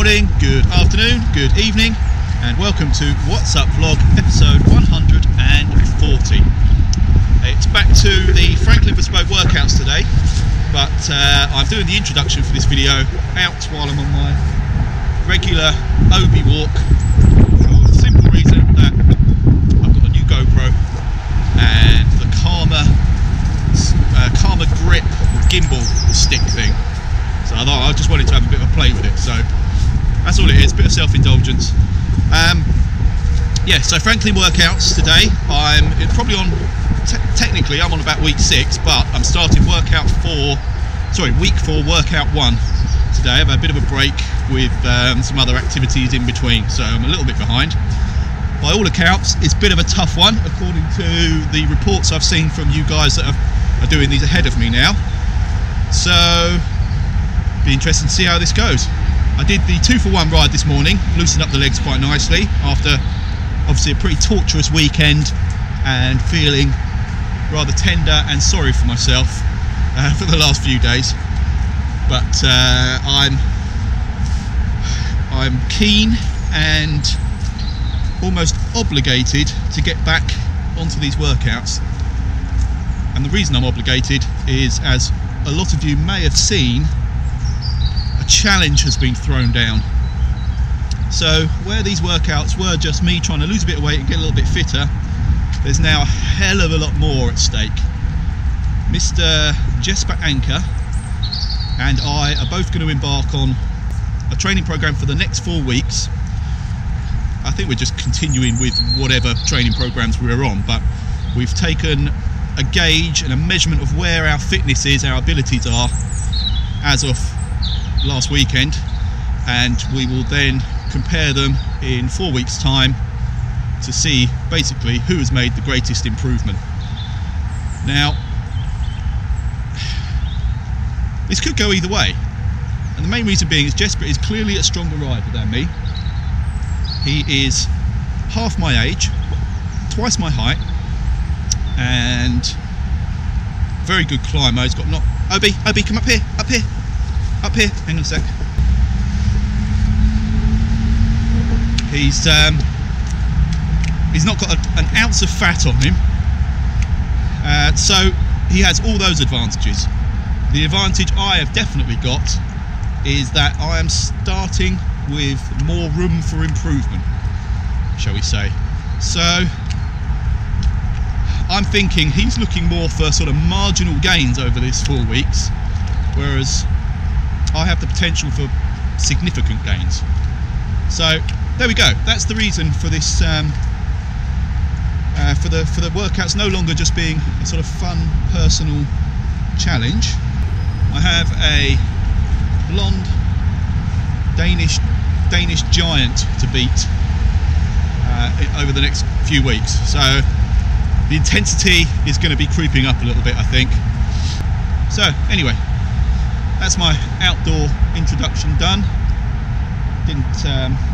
morning, good afternoon, good evening, and welcome to What's Up Vlog episode 140. It's back to the Franklin Bespoke workouts today, but I'm doing the introduction for this video out while I'm on my regular OB walk for the simple reason that I've got a new GoPro and the Karma grip gimbal stick thing. So I just wanted to have a bit of a play with it, so that's all it is, a bit of self-indulgence. Yeah, so Franklin workouts today. I'm probably on, technically I'm on about week 6, but I'm starting week 4, workout 1 today. I've had a bit of a break with some other activities in between, so I'm a little bit behind. By all accounts, it's a bit of a tough one, according to the reports I've seen from you guys that are doing these ahead of me now. So, be interesting to see how this goes. I did the 2-for-1 ride this morning, loosened up the legs quite nicely after obviously a pretty torturous weekend and feeling rather tender and sorry for myself for the last few days. But I'm keen and almost obligated to get back onto these workouts. And the reason I'm obligated is, as a lot of you may have seen, a challenge has been thrown down. So where these workouts were just me trying to lose a bit of weight and get a little bit fitter, there's now a hell of a lot more at stake. Mr. Jesper Anker and I are both going to embark on a training program for the next 4 weeks. I think we're just continuing with whatever training programs we're on, but we've taken a gauge and a measurement of where our fitness is, our abilities are as of last weekend, and we will then compare them in 4 weeks' time to see basically who has made the greatest improvement. Now, this could go either way, and the main reason being is Jesper is clearly a stronger rider than me. He is half my age, twice my height, and very good climber. He's got Obi, come up here, hang on a sec. He's not got an ounce of fat on him, so he has all those advantages. The advantage I have definitely got is that I am starting with more room for improvement, shall we say. So I'm thinking he's looking more for sort of marginal gains over these 4 weeks, whereas I have the potential for significant gains. So there we go. That's the reason for this, for the workouts no longer just being a sort of fun personal challenge. I have a blonde Danish giant to beat over the next few weeks. So the intensity is going to be creeping up a little bit, I think. So anyway, that's my outdoor introduction done.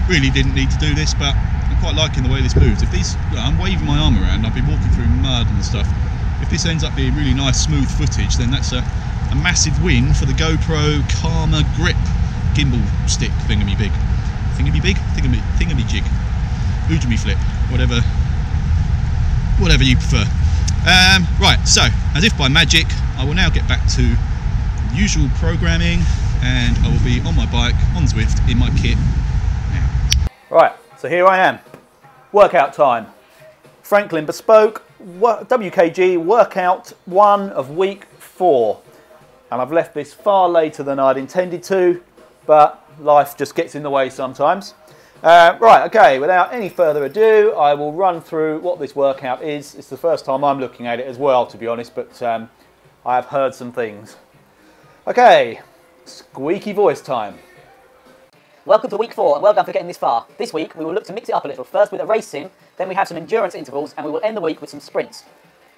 Really didn't need to do this, but I'm quite liking the way this moves. If these, I'm waving my arm around, I've been walking through mud and stuff. If this ends up being really nice smooth footage, then that's a massive win for the GoPro Karma grip gimbal stick thingamybig. Thingamybig? Thingamajig. Ujimi flip. Whatever you prefer. Right, so as if by magic, I will now get back to usual programming, and I will be on my bike on Zwift in my kit now. Right, so here I am. Workout time. Franklin Bespoke WKG workout 1 of week 4. And I've left this far later than I'd intended to, but life just gets in the way sometimes. Right, okay, without any further ado, I will run through what this workout is. It's the first time I'm looking at it as well, to be honest, but I have heard some things. Okay, squeaky voice time. Welcome to week 4, and well done for getting this far. This week we will look to mix it up a little, first with a race sim, then we have some endurance intervals, and we will end the week with some sprints.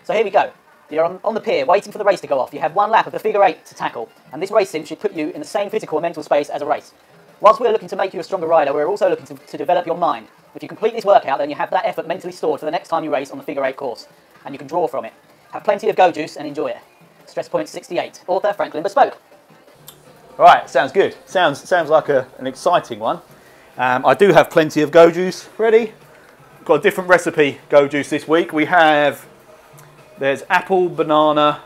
So here we go. You're on the pier waiting for the race to go off. You have 1 lap of the figure 8 to tackle, and this race sim should put you in the same physical and mental space as a race. Whilst we're looking to make you a stronger rider, we're also looking to develop your mind. If you complete this workout, then you have that effort mentally stored for the next time you race on the figure 8 course, and you can draw from it. Have plenty of go juice and enjoy it. Stress point 68. Author Franklin Bespoke. Right, sounds good. Sounds like an exciting one. I do have plenty of go juice ready. Got a different recipe go juice this week. There's apple, banana.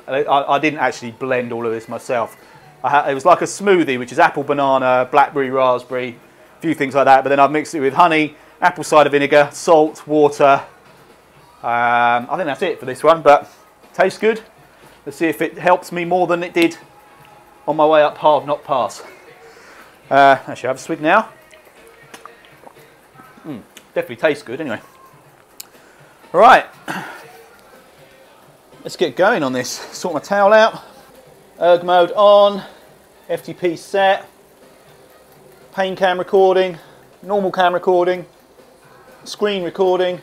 I didn't actually blend all of this myself. It was like a smoothie, which is apple, banana, blackberry, raspberry, a few things like that. But then I've mixed it with honey, apple cider vinegar, salt, water. I think that's it for this one, but tastes good. Let's see if it helps me more than it did on my way up Hard Knock Pass. Actually, have a swig now. Definitely tastes good anyway. All right, let's get going on this. Sort my towel out. Erg mode on. FTP set. Pane cam recording. Normal cam recording. Screen recording.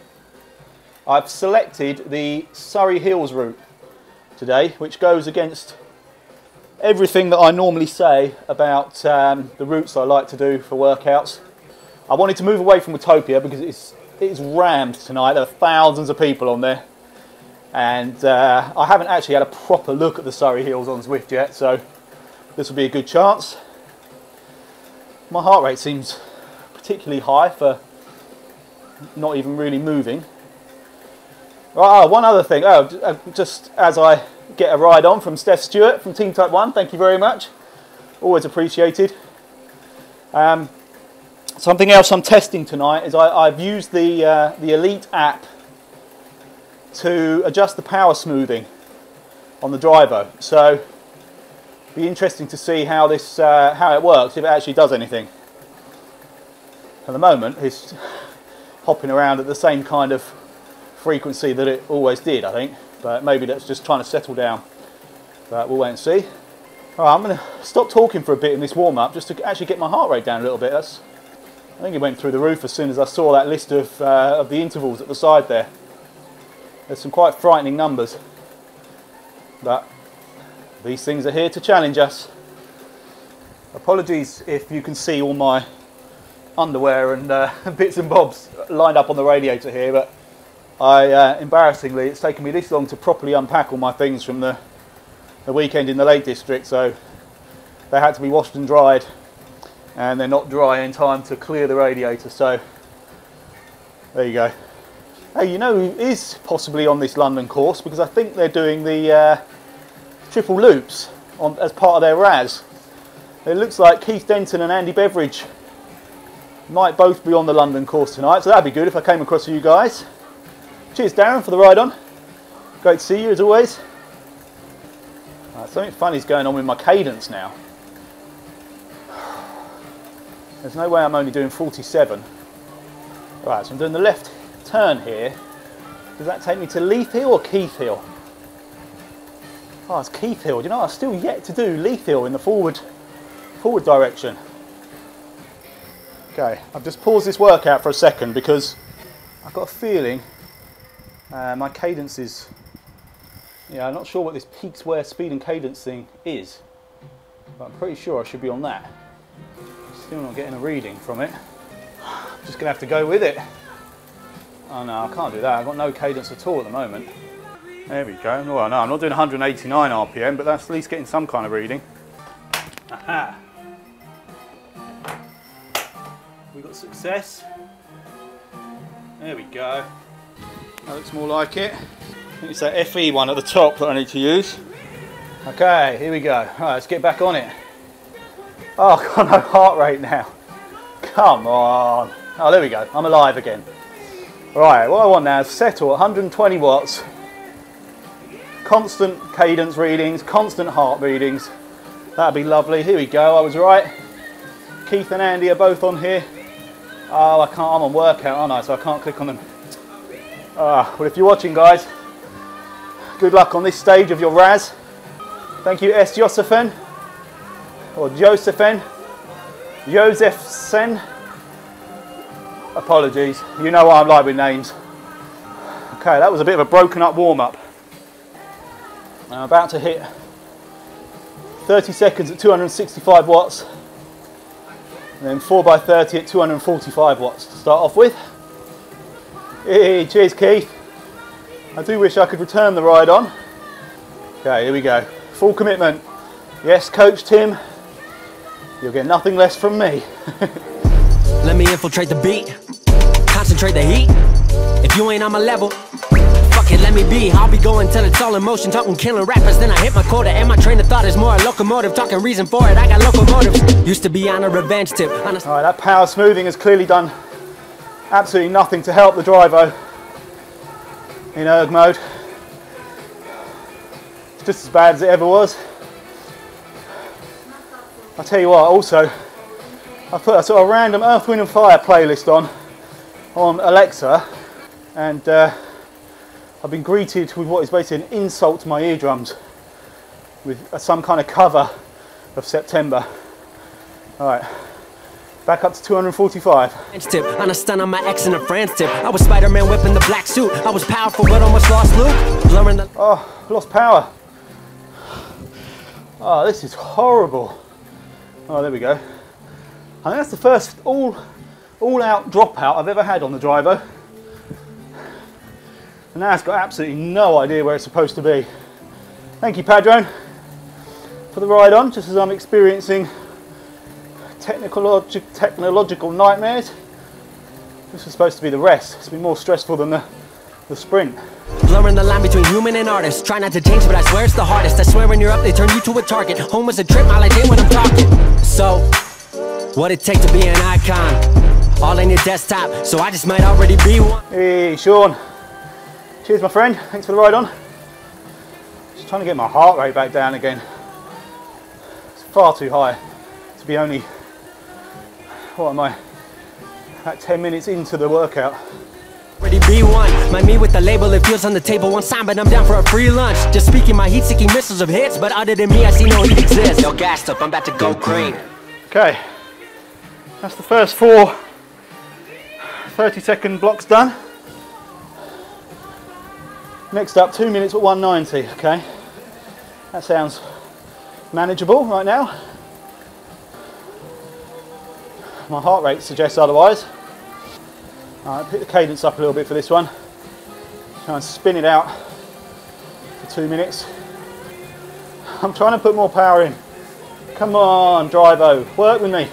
I've selected the Surrey Hills route today, which goes against everything that I normally say about the routes I like to do for workouts. I wanted to move away from Utopia because it's rammed tonight. There are thousands of people on there, and I haven't actually had a proper look at the Surrey Hills on Zwift yet, so this will be a good chance. My heart rate seems particularly high for not even really moving. Oh, one other thing, just as I get a ride on from Steph Stewart from Team Type 1, thank you very much, always appreciated. Something else I'm testing tonight is I've used the Elite app to adjust the power smoothing on the driver, so it'll be interesting to see how it works, if it actually does anything. At the moment it's hopping around at the same kind of frequency that it always did, I think, but maybe that's just trying to settle down, but we'll wait and see. Alright, I'm going to stop talking for a bit in this warm-up just to actually get my heart rate down a little bit. I think it went through the roof as soon as I saw that list of the intervals at the side there. There's some quite frightening numbers, but these things are here to challenge us. Apologies if you can see all my underwear and bits and bobs lined up on the radiator here, but embarrassingly, it's taken me this long to properly unpack all my things from the weekend in the Lake District, so they had to be washed and dried, and they're not dry in time to clear the radiator, so there you go. Hey, you know who is possibly on this London course, because I think they're doing the triple loops as part of their RAS. It looks like Keith Denton and Andy Beveridge might both be on the London course tonight, so that'd be good if I came across you guys. Cheers Darren for the ride on. Great to see you as always. Something funny's going on with my cadence now. There's no way I'm only doing 47. Right, so I'm doing the left turn here. Does that take me to Leith Hill or Keith Hill? Oh, it's Keith Hill. You know, I've still yet to do Leith Hill in the forward direction. Okay, I've just paused this workout for a second because I've got a feeling my cadence is, I'm not sure what this peak square speed and cadence thing is, but I'm pretty sure I should be on that. Still not getting a reading from it. Just gonna have to go with it. Oh no, I can't do that. I've got no cadence at all at the moment. There we go. Well, no, I'm not doing 189 RPM, but that's at least getting some kind of reading. Aha! We got success. There we go. That looks more like it. I think it's that FE one at the top that I need to use. Okay, here we go. Alright, let's get back on it. Oh, I've got no heart rate now. Come on. Oh, there we go. I'm alive again. Right, what I want now is settle at 120 watts. Constant cadence readings, constant heart readings. That'd be lovely. Here we go. I was right. Keith and Andy are both on here. Oh, I can't. I'm on workout, aren't I? So I can't click on them. Well, if you're watching, guys, good luck on this stage of your RAS. Thank you, S. Josephen, or Josephen, Josephsen. Apologies. You know what I'm like with names. Okay, that was a bit of a broken up warm-up. I'm about to hit 30 seconds at 265 watts, and then 4x30 at 245 watts to start off with. Hey, cheers Keith. I do wish I could return the ride on. Okay, here we go. Full commitment. Yes, Coach Tim, you'll get nothing less from me. Let me infiltrate the beat, concentrate the heat. If you ain't on my level, fuck it, let me be. I'll be going till it's all in motion, talking killing rappers, then I hit my quota. And my train of thought is more a locomotive, talking reason for it, I got locomotive. Used to be on a revenge tip. Alright, that power smoothing has clearly done absolutely nothing to help the drivo in erg mode. It's just as bad as it ever was. I'll tell you what, also, I put a sort of random Earth, Wind and Fire playlist on Alexa, and I've been greeted with what is basically an insult to my eardrums with some kind of cover of September. Alright, back up to 245. Tip on a stun on my ex and a friend's tip. I was Spider-Man whipping the black suit. I was powerful but almost lost Luke. Blurring the oh, lost power. Oh, this is horrible. Oh, there we go. I think that's the first all-out dropout I've ever had on the drivo. And now it's got absolutely no idea where it's supposed to be. Thank you, Padron, for the ride on, just as I'm experiencing technological nightmares. This was supposed to be the rest. It's been more stressful than the sprint. Blurring the line between human and artist. Try not to change, but I swear it's the hardest. I swear when you're up, they turn you to a target. Home was a trip, all I did when I'm talking. So, what it take to be an icon? All in your desktop, so I just might already be one. Hey, Sean. Cheers, my friend. Thanks for the ride on. Just trying to get my heart rate back down again. It's far too high to be only, what am I, about 10 minutes into the workout. Already be one. My me with the label, it feels on the table one sign, but I'm down for a free lunch. Just speaking my heat-seeking missiles of hits, but other than me, I see no heat exists. Yo, gassed up, I'm about to go green. Okay, that's the first 4 30-second blocks done. Next up, 2 minutes at 190, okay? That sounds manageable right now. My heart rate suggests otherwise. Alright, pick the cadence up a little bit for this one. Try and spin it out for 2 minutes. I'm trying to put more power in. Come on, drivo, work with me.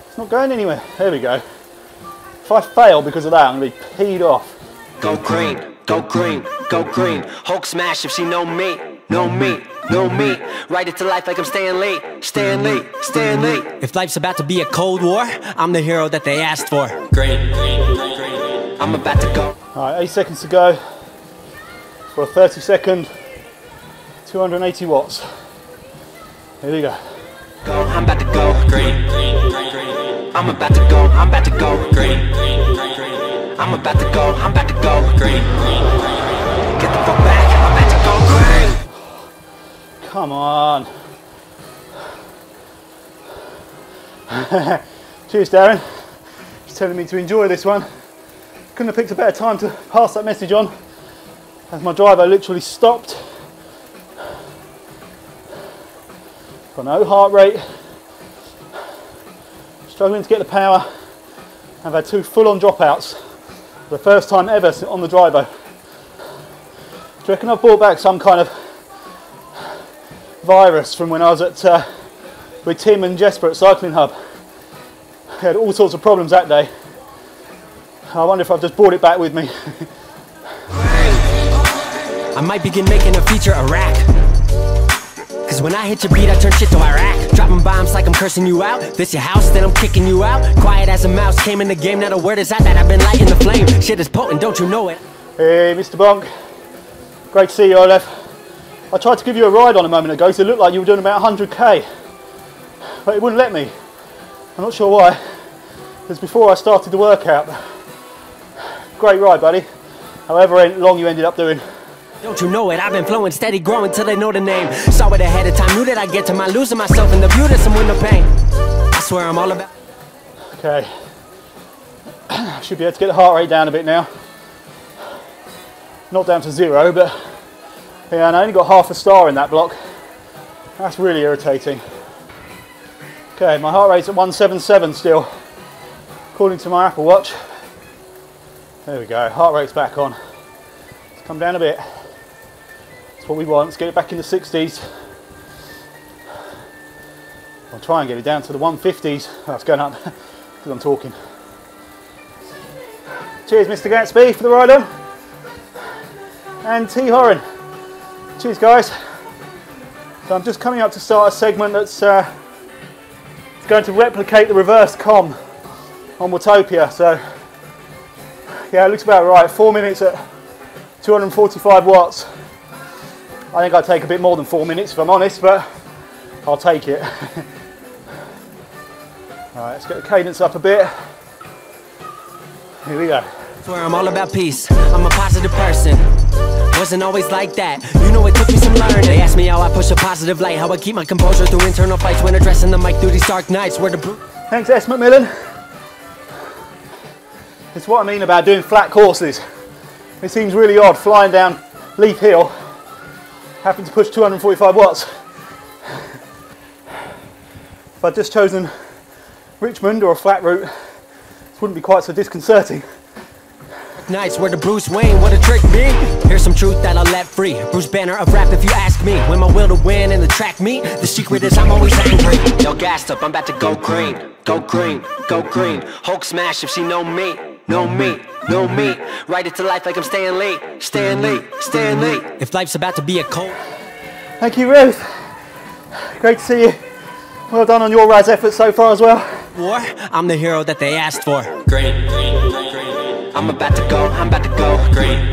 It's not going anywhere. There we go. If I fail because of that, I'm going to be peed off. Go green, go green, go green. Hulk smash if she know me, know me, know me. Write it to life like I'm Stanley, Stanley, Stanley. If life's about to be a cold war, I'm the hero that they asked for. Green, green, green. I'm about to go. Alright, 8 seconds to go for a 30-second 280 watts. Here we go. I'm about to go green, green, green, green. I'm about to go, I'm about to go green, green, green, green. I'm about to go, I'm about to go green, green, green. Get the fuck back, I'm about to go green. Come on. Cheers, Darren. He's telling me to enjoy this one. Couldn't have picked a better time to pass that message on, as my driver literally stopped. Got no heart rate. Struggling to get the power. I've had 2 full-on dropouts for the first time ever on the drivo. Do you reckon I've brought back some kind of virus from when I was at with Tim and Jesper at Cycling Hub? I had all sorts of problems that day. I wonder if I've just brought it back with me. I might begin making a feature a rack. Cause when I hit your beat, I turn shit to Iraq. Dropping bombs like I'm cursing you out. This your house, then I'm kicking you out. Quiet as a mouse, came in the game, not a word is out that I've been lighting the flame. Shit is potent, don't you know it? Hey, Mr. Bonk. Great to see you, Olaf. I tried to give you a ride on a moment ago, so it looked like you were doing about 100k. But it wouldn't let me. I'm not sure why. It was before I started the workout. Great ride, buddy. However long you ended up doing. Don't you know it? I've been flowing steady, growing till they know the name. Saw it ahead of time, knew that I'd get to my losing myself in the view, there's some window pain. I swear I'm all about. Okay. Should be able to get the heart rate down a bit now. Not down to 0, but yeah, and I only got half a star in that block. That's really irritating. Okay, my heart rate's at 177 still, according to my Apple Watch. There we go, heart rate's back on. Let's come down a bit. That's what we want, let's get it back in the 60s. I'll try and get it down to the 150s. Oh, it's going up because I'm talking. Cheers, Mr. Gatsby, for the ride on. And T. Horan. Cheers, guys. So I'm just coming up to start a segment that's going to replicate the reverse com on Watopia. So yeah, it looks about right. 4 minutes at 245 watts. I think I'd take a bit more than 4 minutes if I'm honest, but I'll take it. Alright, let's get the cadence up a bit. Here we go. Swear I'm all about peace. I'm a positive person. Wasn't always like that. You know it took me some learning. They asked me how I push a positive light, how I keep my composure through internal fights when addressing the mic through these dark nights. Where the Thanks, S. McMillan. It's what I mean about doing flat courses. It seems really odd flying down Leith Hill, having to push 245 watts. If I'd just chosen Richmond or a flat route, this wouldn't be quite so disconcerting. nights where the Bruce Wayne would have tricked me. Here's some truth that I'll let free. Bruce Banner of rap if you ask me. When my will to win and the track meet, the secret is I'm always angry. Yo, gassed up, I'm about to go green. Go green, go green. Hulk smash if she know me. Know me, know me. Write it to life like I'm Stan Lee. Stan Lee, Stan Lee. If life's about to be a cold. Thank you, Ruth. Great to see you. Well done on your Raz efforts so far as well. War, I'm the hero that they asked for. Green, green, green. I'm about to go green.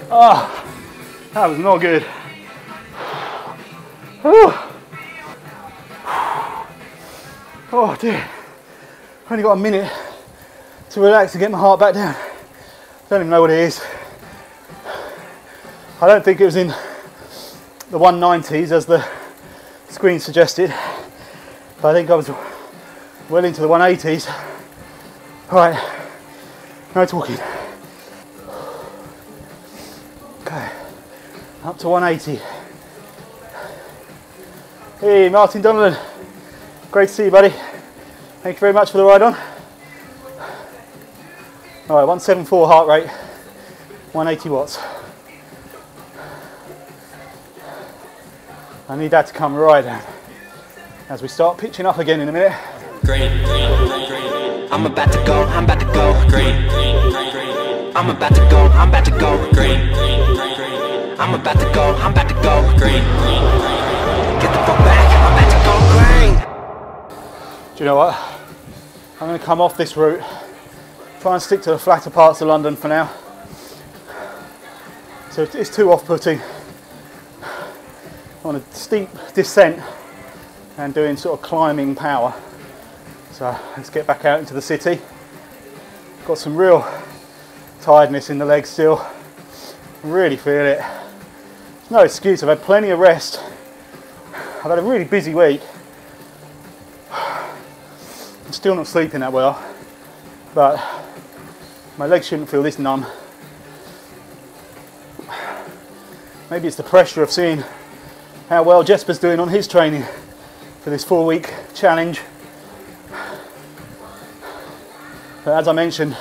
Oh, that was not good. Whew. Oh dear. I've only got a minute to relax and get my heart back down. Don't even know what it is. I don't think it was in the 190s as the screen suggested, but I think I was well into the 180s. Alright, no talking. Okay, up to 180. Hey, Martin Donovan. Great to see you, buddy. Thank you very much for the ride on. Alright, 174 heart rate, 180 watts. I need that to come right down as we start pitching up again in a minute. Green, green, green. I'm about to go green. I'm about to go green. I'm about to go green. Get the fuck back, I'm about to go green. Do you know what? I'm going to come off this route, try and stick to the flatter parts of London for now. So it's too off-putting. On a steep descent and doing sort of climbing power. So let's get back out into the city. Got some real tiredness in the legs still. Really feel it. There's no excuse, I've had plenty of rest. I've had a really busy week. I'm still not sleeping that well, but my legs shouldn't feel this numb. Maybe it's the pressure of seeing how well Jesper's doing on his training for this 4-week challenge. But as I mentioned,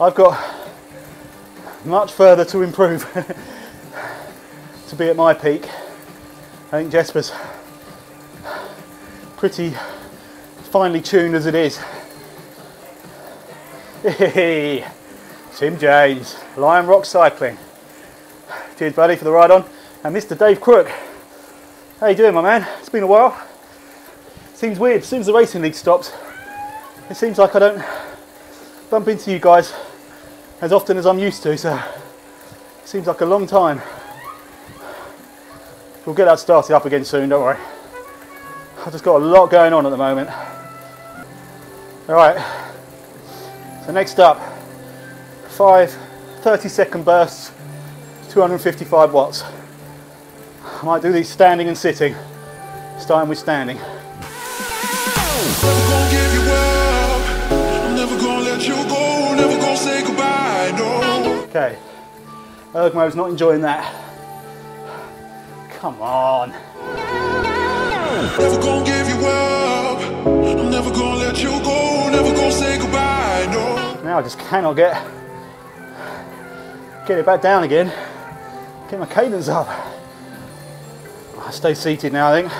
I've got much further to improve to be at my peak. I think Jesper's pretty finely tuned as it is. Hey, Tim James, Lion Rock Cycling. Cheers, buddy, for the ride on. And Mr. Dave Crook. How you doing, my man? It's been a while. Seems weird, as soon as the racing league stops, it seems like I don't bump into you guys as often as I'm used to, so it seems like a long time. We'll get that started up again soon, don't worry. I've just got a lot going on at the moment. Alright, so next up, 5 30-second bursts, 255 watts. I might do these standing and sitting, starting with standing. Never gonna give you up. I'm never gonna let you go. Never gonna say goodbye, no. Okay, Ergmo's not enjoying that. Come on. Never gonna give you up. I'm never gonna let you go. Never gonna say goodbye, no. Now I just cannot get it back down again. Get my cadence up. I stay seated now, I think.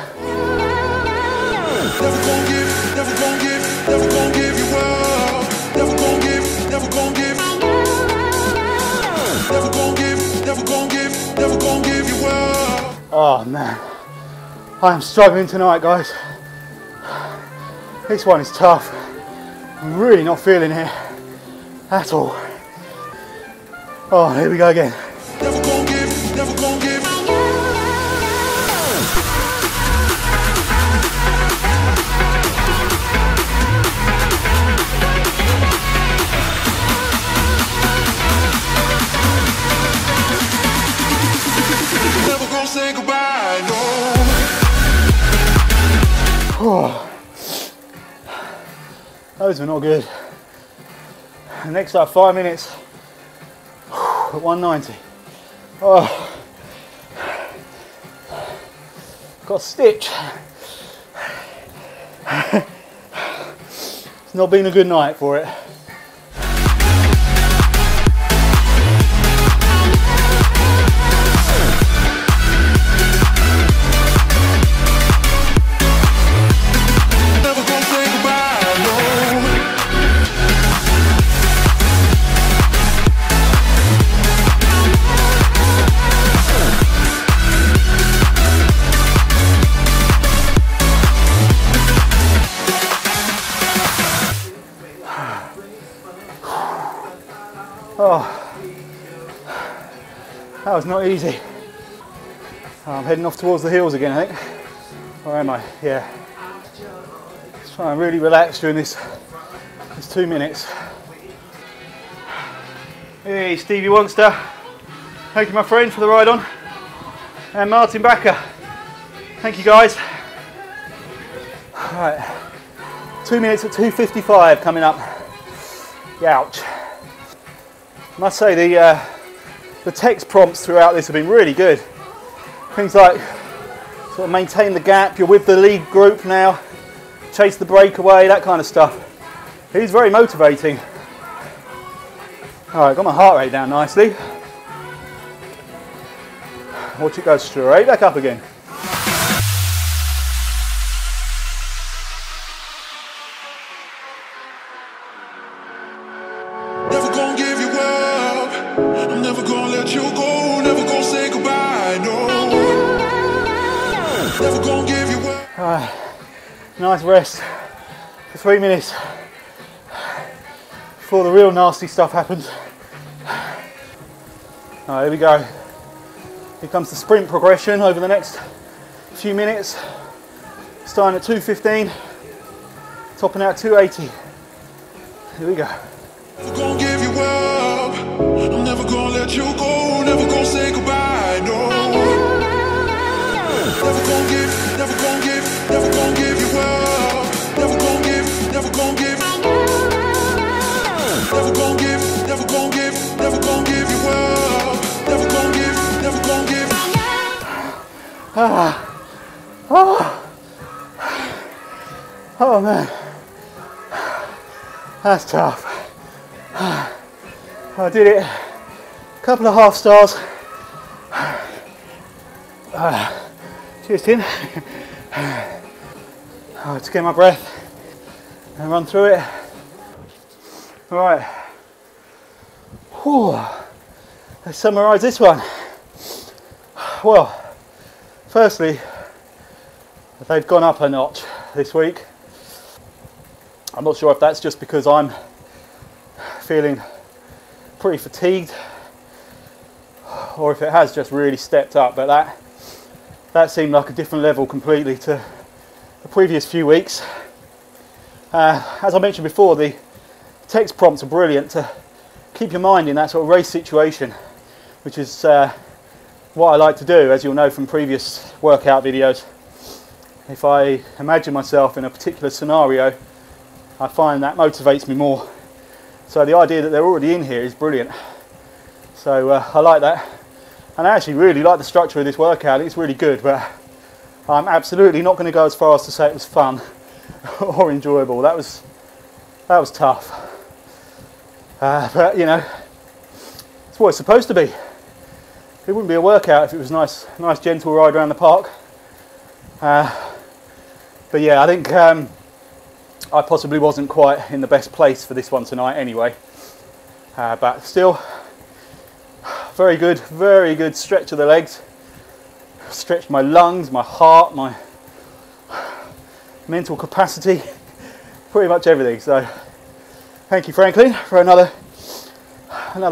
Never gon' give, never gon' give, never gon' give you up. Never gon' give, never gon' give. Never gon' give, never gon' give, never gon' give you up. Oh man, I am struggling tonight, guys. This one is tough. I'm really not feeling it at all. Oh, here we go again. Never gon' give, never gon' give. Never gonna say goodbye, no. Oh, those are not good. The next like 5 minutes at 190. Oh, got a stitch. It's not been a good night for it. Oh, that was not easy. I'm heading off towards the hills again, I think. Where am I? Yeah. Let's try and really relax during this 2 minutes. Hey, Stevie Wonster. Thank you, my friend, for the ride on. And Martin Backer. Thank you, guys. All right. 2 minutes at 2:55 coming up. Ouch. I must say the text prompts throughout this have been really good. Things like sort of maintain the gap, you're with the lead group now, chase the breakaway, that kind of stuff. It's very motivating. Alright, got my heart rate down nicely. Watch it go straight back up again. Never gonna give you up. I'm never gonna let you go. Never gonna say goodbye, no. Never gonna give you up. Alright, nice rest for 3 minutes before the real nasty stuff happens. Alright, here we go. Here comes the sprint progression over the next few minutes. Starting at 2:15, topping out 280. Here we go. Never gonna give you up. I'm never gonna let you go. Never gonna say goodbye, no. Never gonna give, never gonna give, never gonna give you up. Never gonna give, never gonna give. Never gonna give, never gonna give, never gonna give you up. Never gonna give, never gonna give. Oh man, that's tough. I did it. A couple of half stars. Cheers, Tim. To get my breath and run through it. All right. Whew. Let's summarise this one. Well, firstly, they've gone up a notch this week. I'm not sure if that's just because I'm feeling pretty fatigued or if it has just really stepped up, but that seemed like a different level completely to the previous few weeks. As I mentioned before, the text prompts are brilliant to keep your mind in that sort of race situation, which is what I like to do, as you'll know from previous workout videos. If I imagine myself in a particular scenario, I find that motivates me more. So the idea that they're already in here is brilliant. So I like that. And I actually really like the structure of this workout. It's really good, but I'm absolutely not going to go as far as to say it was fun or enjoyable. That was tough. But you know, it's what it's supposed to be. It wouldn't be a workout if it was nice gentle ride around the park. But yeah, I think I possibly wasn't quite in the best place for this one tonight anyway. But still, very good stretch of the legs. Stretched my lungs, my heart, my mental capacity, pretty much everything. So thank you, Franklin, for another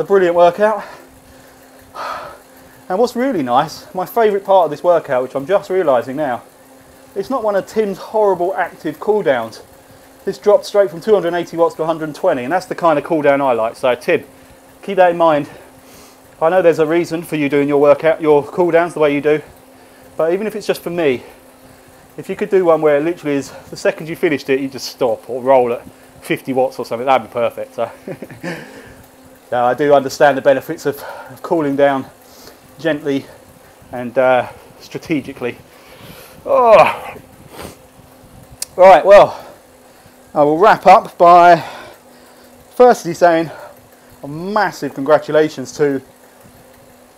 brilliant workout. And what's really nice, my favourite part of this workout, which I'm just realising now, it's not one of Tim's horrible active cool downs. This dropped straight from 280 watts to 120, and that's the kind of cool down I like. So Tim, keep that in mind. I know there's a reason for you doing your workout, your cool downs the way you do, but even if it's just for me, if you could do one where it literally is, the second you finished it, you just stop or roll at 50 watts or something, that'd be perfect. So yeah, I do understand the benefits of cooling down gently and strategically. Oh. Right, well, I will wrap up by firstly saying a massive congratulations to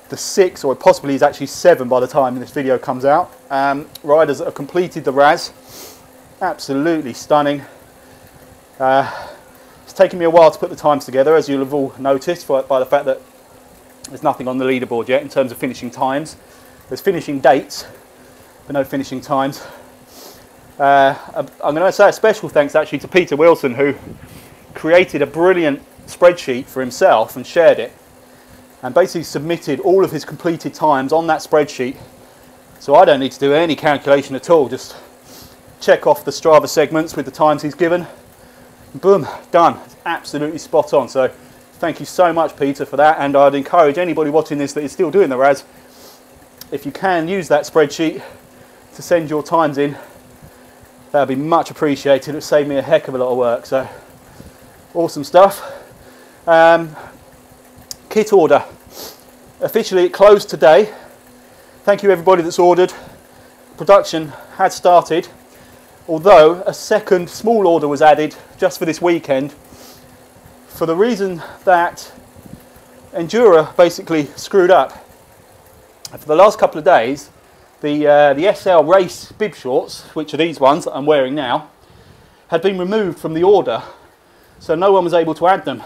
the 6, or possibly is actually 7 by the time this video comes out, riders that have completed the RAS. Absolutely stunning. It's taken me a while to put the times together, as you'll have all noticed by the fact that there's nothing on the leaderboard yet in terms of finishing times. There's finishing dates, but no finishing times. I'm going to say a special thanks actually to Peter Wilson, who created a brilliant spreadsheet for himself and shared it, and basically submitted all of his completed times on that spreadsheet. So I don't need to do any calculation at all, just check off the Strava segments with the times he's given. Boom, done. It's absolutely spot on. So thank you so much, Peter, for that. And I'd encourage anybody watching this that is still doing the RAS, if you can use that spreadsheet to send your times in, that would be much appreciated. It would save me a heck of a lot of work. So awesome stuff. Kit order. Officially it closed today. Thank you everybody that's ordered. Production had started, although a second small order was added just for this weekend, for the reason that Endura basically screwed up. For the last couple of days, the SL race bib shorts, which are these ones that I'm wearing now, had been removed from the order, so no one was able to add them.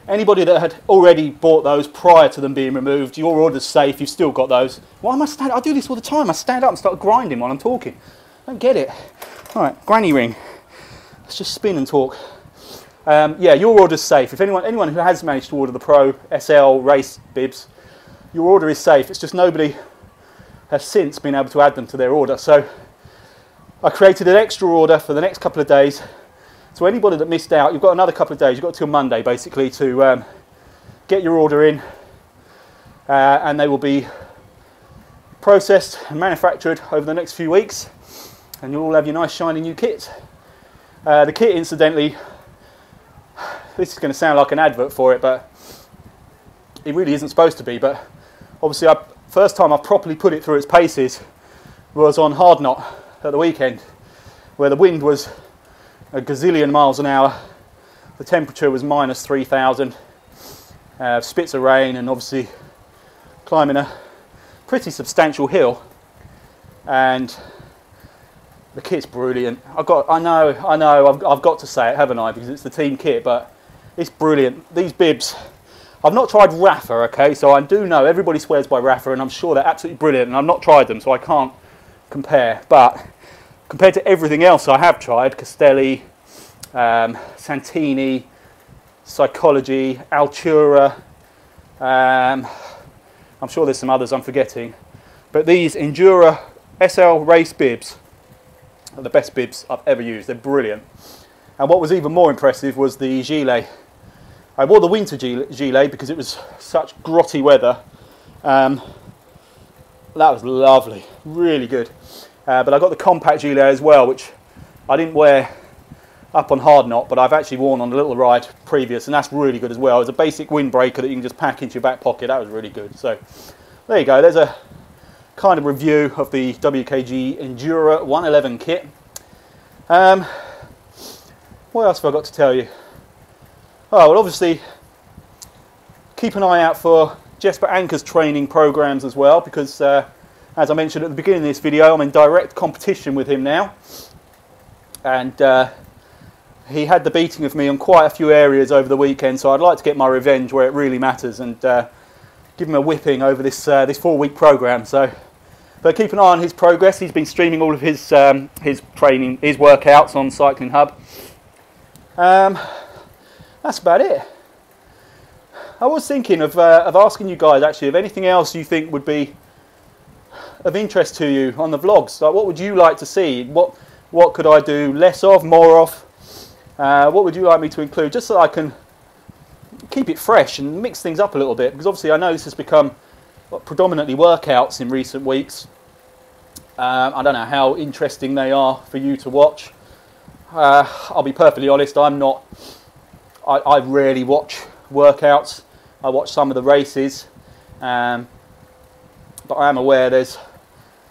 Anybody that had already bought those prior to them being removed, your order's safe, you've still got those. Why am I standing? I do this all the time. I stand up and start grinding while I'm talking. I don't get it. All right, granny ring. Let's just spin and talk. Yeah, your order's safe. If anyone who has managed to order the Pro SL race bibs, your order is safe. It's just nobody has since been able to add them to their order. So I created an extra order for the next couple of days. So anybody that missed out, you've got another couple of days, you've got till Monday basically to get your order in, and they will be processed and manufactured over the next few weeks, and you'll all have your nice shiny new kit. The kit, incidentally, this is going to sound like an advert for it, but it really isn't supposed to be, but obviously first time I properly put it through its paces was on Hard Knot at the weekend, where the wind was a gazillion miles an hour, the temperature was minus 3,000, spits of rain, and obviously climbing a pretty substantial hill, and the kit's brilliant. I've got to say it, haven't I, because it's the team kit, but it's brilliant. These bibs, I've not tried Rafa, okay, so I do know everybody swears by Rafa, and I'm sure they're absolutely brilliant, and I've not tried them, so I can't compare, but compared to everything else I have tried, Castelli, Santini, Psychology, Altura, I'm sure there's some others I'm forgetting, but these Endura SL race bibs are the best bibs I've ever used. They're brilliant. And what was even more impressive was the gilet. I wore the winter gilet because it was such grotty weather. That was lovely, really good. But I got the compact gilet as well, which I didn't wear up on Hard Knot, but I've actually worn on a little ride previous, and that's really good as well. It's a basic windbreaker that you can just pack into your back pocket. That was really good. So there you go. There's a kind of review of the WKG Endura 111 kit. What else have I got to tell you? Oh, well, obviously keep an eye out for Jesper Anker's training programs as well, because As I mentioned at the beginning of this video, I'm in direct competition with him now, and he had the beating of me on quite a few areas over the weekend, so I'd like to get my revenge where it really matters and give him a whipping over this 4-week program. So, but keep an eye on his progress. He's been streaming all of his training, his workouts on Cycling Hub. That's about it. I was thinking of asking you guys actually if anything else you think would be of interest to you on the vlogs. Like, what would you like to see? What could I do less of, more of? What would you like me to include, just so I can keep it fresh and mix things up a little bit? Because obviously I know this has become predominantly workouts in recent weeks. I don't know how interesting they are for you to watch. I'll be perfectly honest, I rarely watch workouts. I watch some of the races, but I am aware there's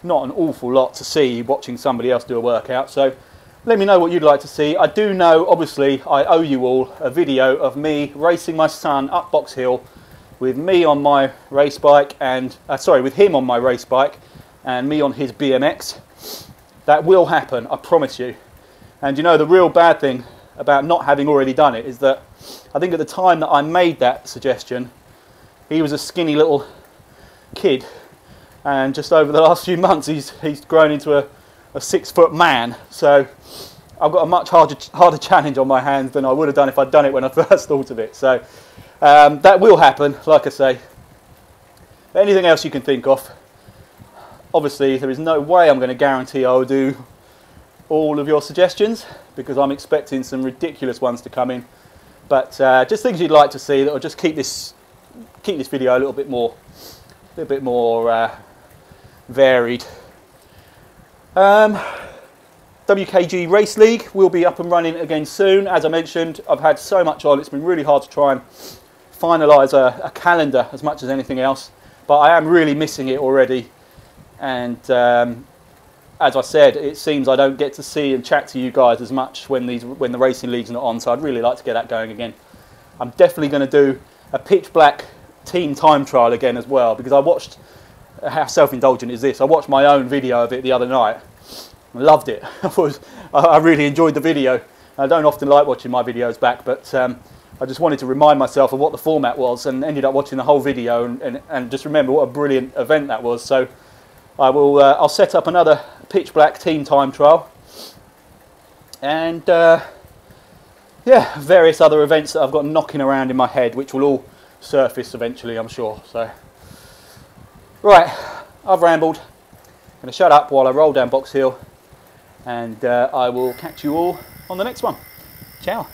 not an awful lot to see watching somebody else do a workout. So let me know what you'd like to see. I do know, obviously, I owe you all a video of me racing my son up Box Hill with me on my race bike and, with him on my race bike and me on his BMX. That will happen, I promise you. And you know, the real bad thing about not having already done it is that I think at the time that I made that suggestion, he was a skinny little kid, and just over the last few months he's grown into a 6-foot man. So I've got a much harder challenge on my hands than I would have done if I'd done it when I first thought of it. So that will happen, like I say. Anything else you can think of? Obviously, there is no way I'm going to guarantee I'll do all of your suggestions, because I'm expecting some ridiculous ones to come in. But just things you'd like to see that will just keep this video a little bit more varied. WKG Race League will be up and running again soon. As I mentioned, I've had so much on, it's been really hard to try and finalise a calendar as much as anything else, but I am really missing it already. And as I said, it seems I don't get to see and chat to you guys as much when the racing league's not on, so I'd really like to get that going again. I'm definitely going to do a pitch black team time trial again as well, because I watched, how self-indulgent is this, I watched my own video of it the other night. I loved it. I really enjoyed the video. I don't often like watching my videos back, but I just wanted to remind myself of what the format was, and ended up watching the whole video and just remember what a brilliant event that was. So I'll set up another pitch black team time trial, and yeah, various other events that I've got knocking around in my head, which will all surface eventually, I'm sure. So right, I've rambled. I'm going to shut up while I roll down Box Hill, and I will catch you all on the next one. Ciao.